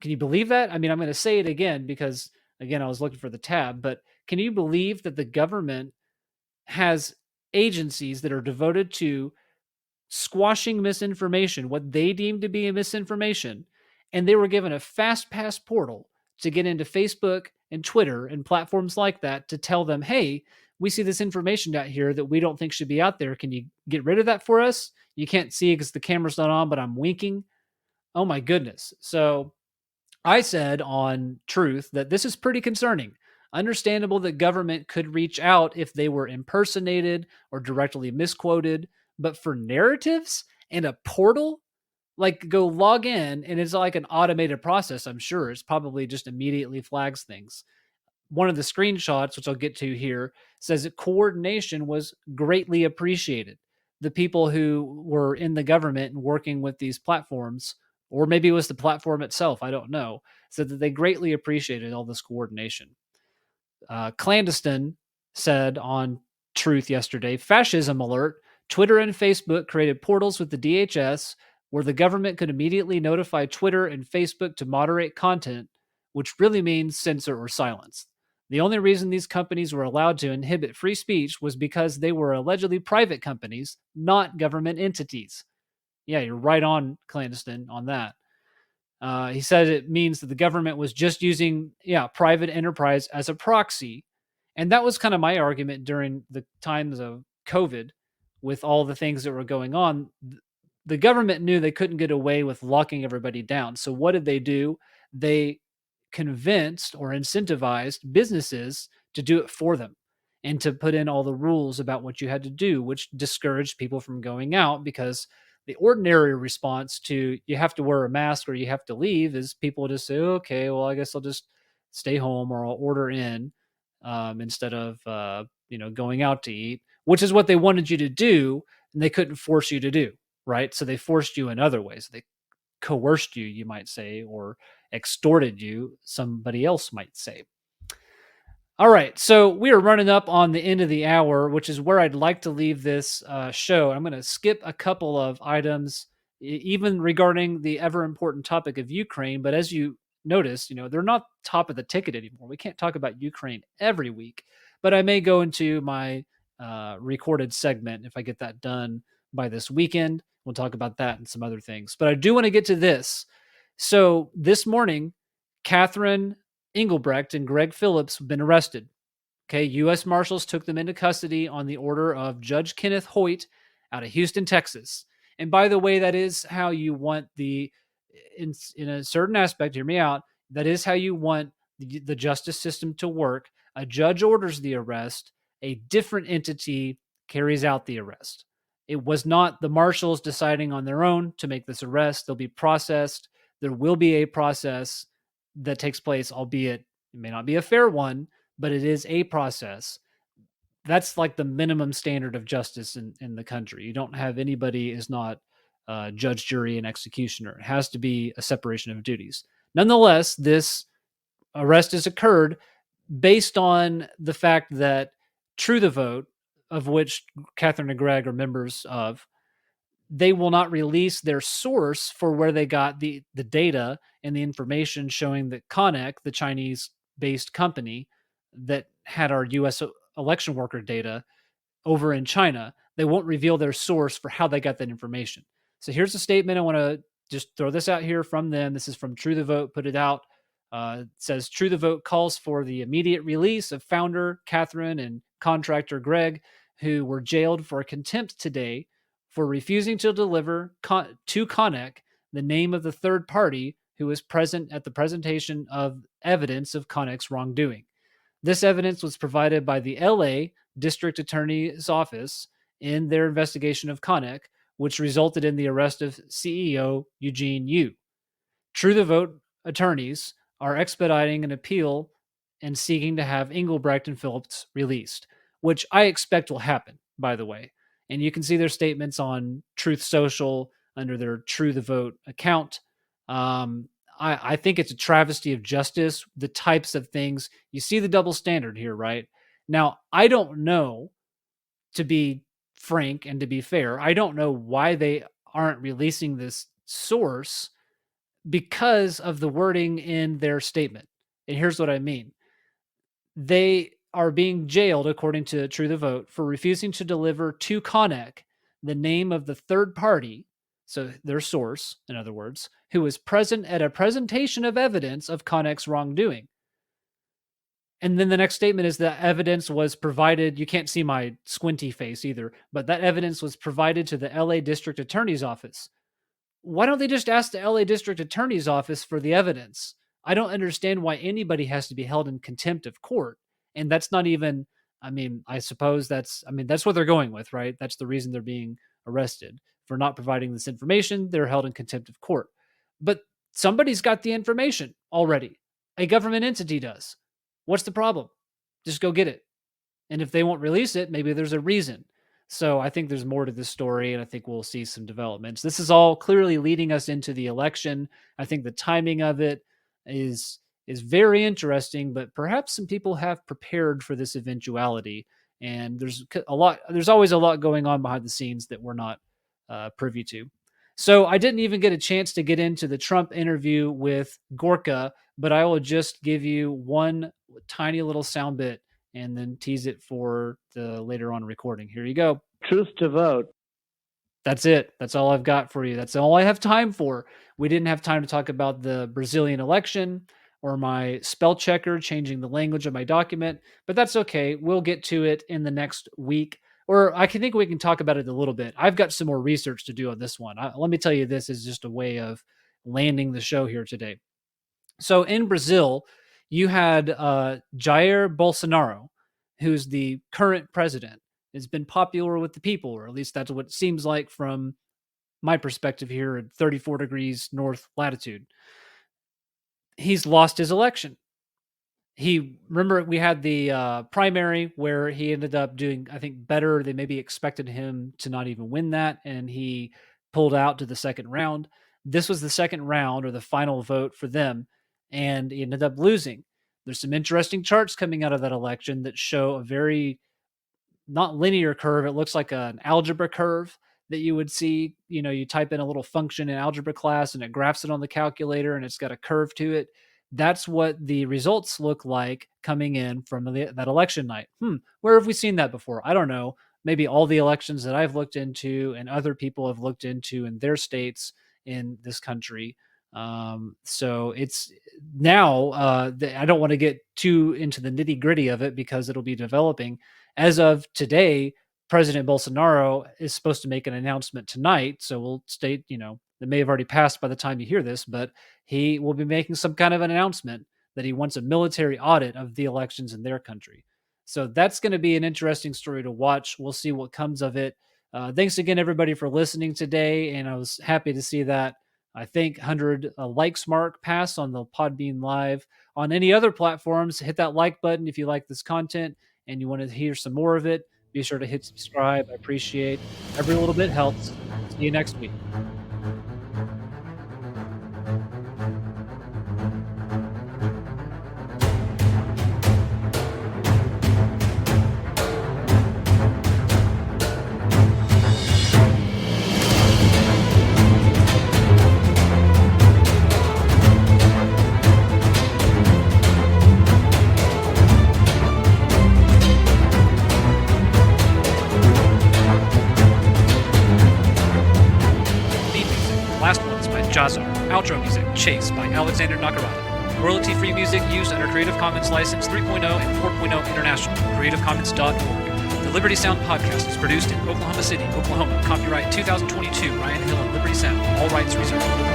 A: Can you believe that? I mean, I'm going to say it again because, again, I was looking for the tab, but can you believe that the government has agencies that are devoted to squashing misinformation, what they deem to be a misinformation, and they were given a fast pass portal to get into Facebook and Twitter and platforms like that to tell them, hey, we see this information out here that we don't think should be out there. Can you get rid of that for us? You can't see because the camera's not on, but I'm winking. Oh my goodness. So I said on Truth that this is pretty concerning. Understandable that government could reach out if they were impersonated or directly misquoted, but for narratives and a portal, like go log in and it's like an automated process, I'm sure. It's probably just immediately flags things. One of the screenshots, which I'll get to here, says that coordination was greatly appreciated. The people who were in the government and working with these platforms, or maybe it was the platform itself, I don't know, said that they greatly appreciated all this coordination. Clandestine said on Truth yesterday, fascism alert, Twitter and Facebook created portals with the DHS where the government could immediately notify Twitter and Facebook to moderate content, which really means censor or silence. The only reason these companies were allowed to inhibit free speech was because they were allegedly private companies, not government entities. Yeah, you're right on, Clandestine, on that. He said it means that the government was just using, private enterprise as a proxy. And that was kind of my argument during the times of COVID with all the things that were going on. The government knew they couldn't get away with locking everybody down. So what did they do? They convinced or incentivized businesses to do it for them and to put in all the rules about what you had to do, which discouraged people from going out, because the ordinary response to you have to wear a mask or you have to leave is people just say, okay, well, I guess I'll just stay home or I'll order in, instead of going out to eat, which is what they wanted you to do, and they couldn't force you to do, right? So they forced you in other ways. They coerced you, you might say, or extorted you, somebody else might say. All right, so we are running up on the end of the hour, which is where I'd like to leave this show. I'm going to skip a couple of items, even regarding the ever important topic of Ukraine. But as you notice, they're not top of the ticket anymore. We can't talk about Ukraine every week, but I may go into my recorded segment if I get that done by this weekend. We'll talk about that and some other things. But I do want to get to this. So this morning, Catherine Engelbrecht and Greg Phillips have been arrested. Okay, U.S. Marshals took them into custody on the order of Judge Kenneth Hoyt out of Houston, Texas. And by the way, that is how you want in a certain aspect, hear me out, that is how you want the justice system to work. A judge orders the arrest, a different entity carries out the arrest. It was not the marshals deciding on their own to make this arrest. They'll be processed. There will be a process that takes place, albeit it may not be a fair one, but it is a process. That's like the minimum standard of justice in the country. You don't have anybody is not judge, jury, and executioner. It has to be a separation of duties. Nonetheless, this arrest has occurred based on the fact that True the Vote, of which Catherine and Greg are members of, they will not release their source for where they got the data and the information showing that Connect, the Chinese-based company that had our U.S. election worker data over in China, they won't reveal their source for how they got that information. So here's a statement. I want to just throw this out here from them. This is from True the Vote, put it out. It says, True the Vote calls for the immediate release of founder Catherine and contractor Greg, who were jailed for contempt today for refusing to deliver to Connect the name of the third party who was present at the presentation of evidence of Connect's wrongdoing. This evidence was provided by the LA District Attorney's Office in their investigation of Connect, which resulted in the arrest of CEO Eugene Yu. True the Vote attorneys are expediting an appeal and seeking to have Engelbrecht and Phillips released, which I expect will happen, by the way. And you can see their statements on Truth Social under their True the Vote account. I think it's a travesty of justice, the types of things. You see the double standard here, right? Now, I don't know, to be frank and to be fair, I don't know why they aren't releasing this source because of the wording in their statement. And here's what I mean. They are being jailed, according to True the Vote, for refusing to deliver to Connect the name of the third party, so their source, in other words, who was present at a presentation of evidence of Connect's wrongdoing. And then the next statement is that evidence was provided. You can't see my squinty face either, but that evidence was provided to the LA District Attorney's Office. Why don't they just ask the LA District Attorney's Office for the evidence? I don't understand why anybody has to be held in contempt of court. And that's not even, I suppose that's what they're going with, right? That's the reason they're being arrested for not providing this information. They're held in contempt of court. But somebody's got the information already. A government entity does. What's the problem? Just go get it. And if they won't release it, maybe there's a reason. So I think there's more to this story, and I think we'll see some developments. This is all clearly leading us into the election. I think the timing of it is very interesting, but perhaps some people have prepared for this eventuality. And there's always a lot going on behind the scenes that we're not privy to. So I didn't even get a chance to get into the Trump interview with Gorka, but I will just give you one tiny little sound bit and then tease it for the later on recording. Here you go.
E: Truth to Vote.
A: That's it. That's all I've got for you. That's all I have time for. We didn't have time to talk about the Brazilian election or my spell checker changing the language of my document, but that's okay. We'll get to it in the next week, or I can think we can talk about it a little bit. I've got some more research to do on this one. Let me tell you, this is just a way of landing the show here today. So in Brazil, you had Jair Bolsonaro, who's the current president, has been popular with the people, or at least that's what it seems like from my perspective here at 34 degrees north latitude. He's lost his election. Remember we had the primary where he ended up doing, I think, better. They maybe expected him to not even win that, and he pulled out to the second round. This was the second round, or the final vote for them, and he ended up losing. There's some interesting charts coming out of that election that show a very not linear curve. It looks like an algebra curve that you would see. You type in a little function in algebra class and it graphs it on the calculator and it's got a curve to it. That's what the results look like coming in from that election night. Where have we seen that before? I don't know. Maybe all the elections that I've looked into and other people have looked into in their states in this country. So it's now, I don't want to get too into the nitty gritty of it because it'll be developing. As of today, President Bolsonaro is supposed to make an announcement tonight. So we'll state, that may have already passed by the time you hear this, but he will be making some kind of an announcement that he wants a military audit of the elections in their country. So that's going to be an interesting story to watch. We'll see what comes of it. Thanks again, everybody, for listening today. And I was happy to see that, I think, 100 likes mark pass on the Podbean Live. On any other platforms, hit that like button if you like this content and you want to hear some more of it. Be sure to hit subscribe. I appreciate every little bit helps. See you next week. Outro music, Chase by Alexander Nakarada. Royalty-free music used under Creative Commons License 3.0 and 4.0 International, creativecommons.org. The Liberty Sound podcast is produced in Oklahoma City, Oklahoma. Copyright 2022, Ryan Hill and Liberty Sound. All rights reserved.